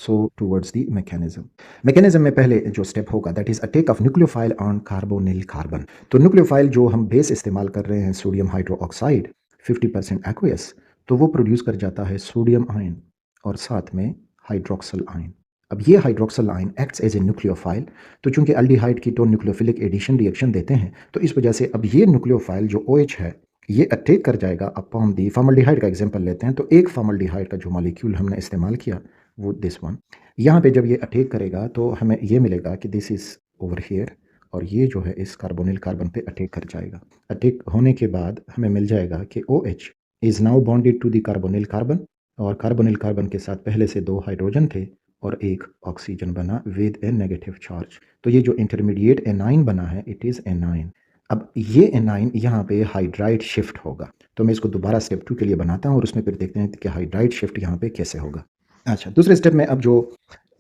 So towards the mechanism में पहले जो स्टेप होगा that is attack of nucleophile on carbonyl carbon. तो न्यूक्लियोफाइल जो हम बेस इस्तेमाल कर रहे हैं सोडियम हाइड्रोक्साइड 50% एक्वेस, तो वो प्रोड्यूस कर जाता है सोडियम आयन और साथ में हाइड्रोक्सल आयन। अब ये hydroxyl ion acts as a nucleophile. तो चूंकि एल्डिहाइड की तो न्यूक्लियोफिलिक एडिशन रिएक्शन देते हैं, तो इस वजह से अब ये न्यूक्लियोफाइल जो OH है ये अटैक कर जाएगा अपॉन दी फॉर्मल्डिहाइड का एग्जांपल लेते हैं। तो एक फॉर्मल्डिहाइड का जो मॉलिक्यूल हमने इस्तेमाल किया वो दिस वन, यहाँ पे जब ये अटैक करेगा तो हमें ये मिलेगा कि दिस इज़ ओवर हियर और ये जो है इस कार्बोनिल कार्बन पे अटैक कर जाएगा। अटैक होने के बाद हमें मिल जाएगा कि OH is now bonded to the carbonyl carbon और कार्बोनिल कार्बन के साथ पहले से 2 हाइड्रोजन थे और एक ऑक्सीजन बना विद ए नेगेटिव चार्ज। तो ये जो इंटरमीडिएट एनाइन बना है इट इज़ एनाइन। अब ये एनाइन यहाँ पे हाइड्राइड शिफ्ट होगा। तो मैं इसको दोबारा स्टेप 2 के लिए बनाता हूँ और उसमें फिर देखते हैं कि हाइड्राइड शिफ्ट यहाँ पे कैसे होगा। अच्छा, दूसरे स्टेप में अब जो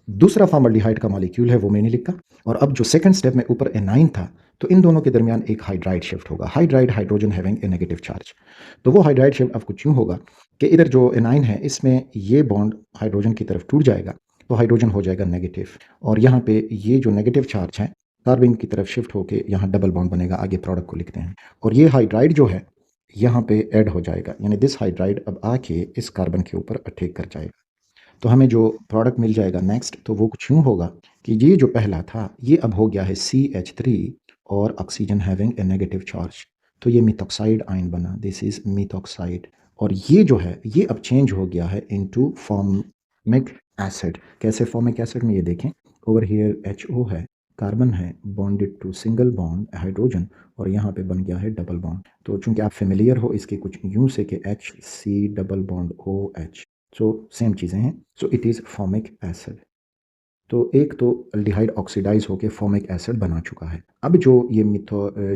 दूसरा फॉर्मल्डिहाइड का मॉलिक्यूल है वो मैंने लिखा और अब जो सेकंड स्टेप में ऊपर एनाइन था तो इन दोनों के दरमियान एक हाइड्राइड शिफ्ट होगा। Hydride hydrogen having a negative charge. तो वो हाइड्राइड शिफ्ट अब कुछ यूँ होगा कि इधर जो एनाइन है इसमें ये बॉन्ड हाइड्रोजन की तरफ टूट जाएगा तो हाइड्रोजन हो जाएगा नेगेटिव और यहाँ पे ये जो नेगेटिव चार्ज है कार्बन की तरफ शिफ्ट होकर यहाँ डबल बॉन्ड बनेगा। आगे प्रोडक्ट को लिखते हैं और ये हाइड्राइड जो है यहाँ पे ऐड हो जाएगा, यानी दिस हाइड्राइड अब आके इस कार्बन के ऊपर अटैक कर जाएगा। तो हमें जो प्रोडक्ट मिल जाएगा नेक्स्ट तो वो कुछ यूँ होगा कि ये जो पहला था ये अब हो गया है CH3 और oxygen having a negative charge. तो ये मिथॉक्साइड आयन बना, दिस इज मिथॉक्साइड। और ये जो है ये अब चेंज हो गया है इनटू फॉर्मिक एसिड। कैसे फॉर्मिक एसिड में ये देखें, ओवर हियर HO है, कार्बन है bonded to single bond hydrogen और यहाँ पे बन गया है डबल बॉन्ड। तो चूंकि आप फेमिलियर हो इसके कुछ यूँ से कि HC double bond OH, so same चीज़ें हैं। सो इट इज़ फॉर्मिक एसिड। तो एक तो अल्डिहाइड ऑक्सीडाइज होकर फॉर्मिक एसिड बना चुका है। अब जो ये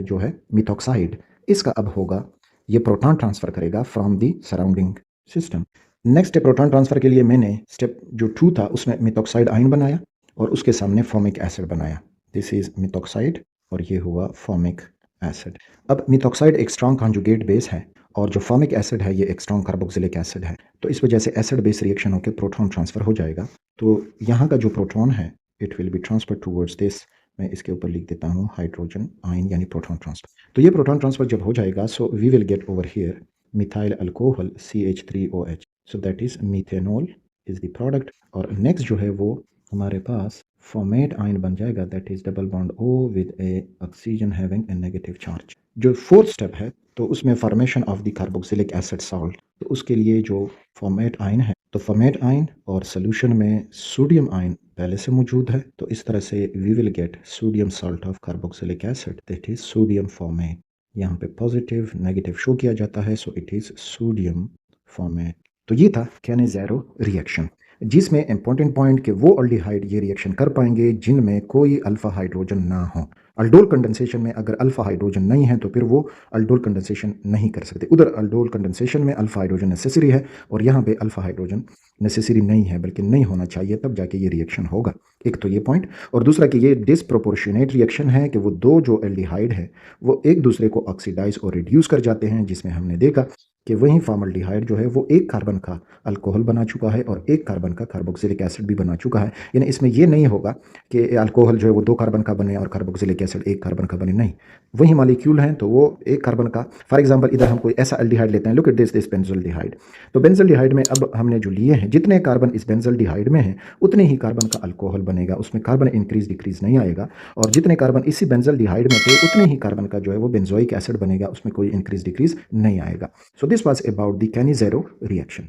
जो है मिथॉक्साइड इसका अब होगा ये प्रोटॉन ट्रांसफ़र करेगा from the surrounding system. Next proton transfer के लिए मैंने स्टेप जो 2 था उसमें मिथॉक्साइड आयन बनाया और उसके सामने फॉर्मिक एसिड बनाया। दिस इज़ मिथॉक्साइड और ये हुआ फॉर्मिक एसिड। अब मिथॉक्साइड एक स्ट्रॉन्ग कॉन्जुगेट बेस है और जो फॉर्मिक एसिड है ये एक स्ट्रॉन्ग कार्बोक्सिलिक एसिड है। तो इस वजह से एसिड बेस रिएक्शन होकर प्रोटॉन ट्रांसफ़र हो जाएगा। तो यहाँ का जो प्रोटॉन है it will be transfer towards this. मैं इसके ऊपर लिख देता हूँ हाइड्रोजन आयन यानी प्रोटॉन ट्रांसफ़र। तो ये प्रोटॉन ट्रांसफ़र जब हो जाएगा so we will get over here methyl alcohol CH3OH। So that is methanol is the product. और नेक्स्ट जो है वो हमारे पास फॉर्मेट आयन बन जाएगा that is double bond O with a oxygen having a negative charge. जो fourth step है तो उसमें formation of the carboxylic acid salt. तो उसके लिए जो फॉर्मेट आयन है तो फॉर्मेट आयन और सोल्यूशन में सोडियम आयन पहले से मौजूद है। तो इस तरह से we will get sodium salt of carboxylic acid that is sodium formate. यहाँ पे पॉजिटिव नेगेटिव शो किया जाता है so it is sodium format. तो ये था कैनेज़ेरो रिएक्शन जिसमें इंपॉर्टेंट पॉइंट कि वो अल्डिहाइड ये रिएक्शन कर पाएंगे जिनमें कोई अल्फा हाइड्रोजन ना हो। अल्डोल कंडेंसेशन में अगर अल्फा हाइड्रोजन नहीं है तो फिर वो अल्डोल कंडेंसेशन नहीं कर सकते। उधर अल्डोल कंडेंसेशन में अल्फा हाइड्रोजन नेसेसरी है और यहाँ पे अल्फा हाइड्रोजन नेसेसरी नहीं है बल्कि नहीं होना चाहिए, तब जाके ये रिएक्शन होगा। एक तो ये पॉइंट और दूसरा कि ये डिसप्रोपोर्शनेट रिएक्शन है कि वो दो जो एल्डिहाइड है वो एक दूसरे को ऑक्सीडाइज और रिड्यूस कर जाते हैं, जिसमें हमने देखा कि वहीं फॉर्मल्डिहाइड जो है वो एक कार्बन का अल्कोहल बना चुका है और एक कार्बन का कार्बोक्सिलिक एसिड भी बना चुका है। यानी इसमें ये नहीं होगा कि अल्कोहल जो है वो 2 कार्बन का बने और कार्बोक्सिलिक एसिड 1 कार्बन का बने, नहीं, वही मॉलिक्यूल हैं तो वो एक कार्बन का। फॉर एग्जांपल इधर हम कोई ऐसा एल्डिहाइड लेते हैं, लुक एट दिस बेंजोल्डिहाइड। तो बेंजोल्डिहाइड में अब हमने जो लिए हैं जितने कार्बन इस बेंजोल्डिहाइड में हैं उतने ही कार्बन का अल्कोहल बनेगा, उसमें कार्बन इंक्रीज डिक्रीज नहीं आएगा। और जितने कार्बन इसी बेंजोल्डिहाइड में थे उतने ही कार्बन का जो है वो बेंजोइक एसिड बनेगा, उसमें कोई इंक्रीज डिक्रीज नहीं आएगा। So this was about the Cannizzaro reaction.